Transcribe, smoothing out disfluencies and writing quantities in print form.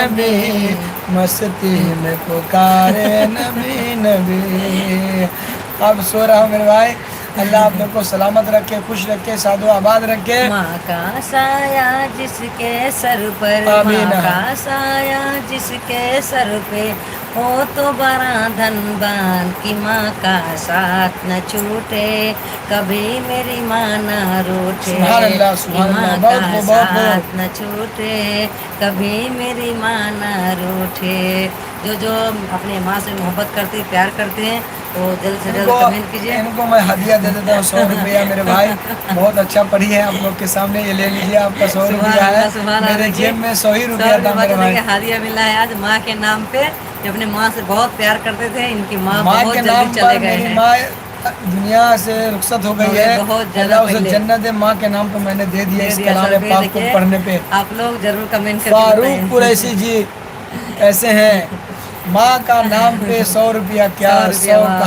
نبی، مستی میں پکارے نبی نبی. اب سو رہا ہوں میرے بھائی. اللہ آپ لوگ کو سلامت رکھے، خوش رکھے، سعد و آباد رکھے. ماں کا سایہ جس کے سر پر، آمین. ماں کا سایہ جس کے سر پہ ہو تو بڑا دھن بان کی ماں کا ساتھ نہ چھوٹے، کبھی میری ماں نہ روٹھے، سبحان اللہ، کہ سبحان ماں اللہ. کا بہت خوب، بہت خوب. ساتھ نہ چھوٹے، کبھی میری ماں نہ روٹھے. جو اپنی ماں سے محبت کرتے، پیار کرتے ہیں، وہ جلد سے جلد کمنٹ کیجیے. ان کو میں ہدیہ دے دیتا ہوں 100 روپیہ میرے بھائی. بہت اچھا پڑھی ہے آپ لوگ کے سامنے. یہ لے لیجیے، آپ کا 100 سبحان روپیہ ہے. اللہ سبحان اللہ. میرے دیکھیے جیب میں 100 ہی 100 روپیہ تھا بات میرے ہے بھائی. کہ ہدیہ ملا ہے آج ماں کے نام پہ. جو اپنے ماں سے بہت پیار کرتے تھے، ان کی ماں ماں کے بہت جلدی نام پر چلے گئے میری ہیں. ماں دنیا سے رخصت ہو گئی ہے. بہت زیادہ اللہ اسے پہلے جنت ماں کے نام پہ میں نے دے دیا اس کلام 100 روپئے. پاک کو دیکھیے پڑھنے پہ. آپ لوگ ضرور کمنٹ کر کے فاروق بتائیں. قریشی جی کیسے ہیں؟ ماں کا نام پہ 100 روپیہ کیا، 100 روپیہ 100 واہ. کا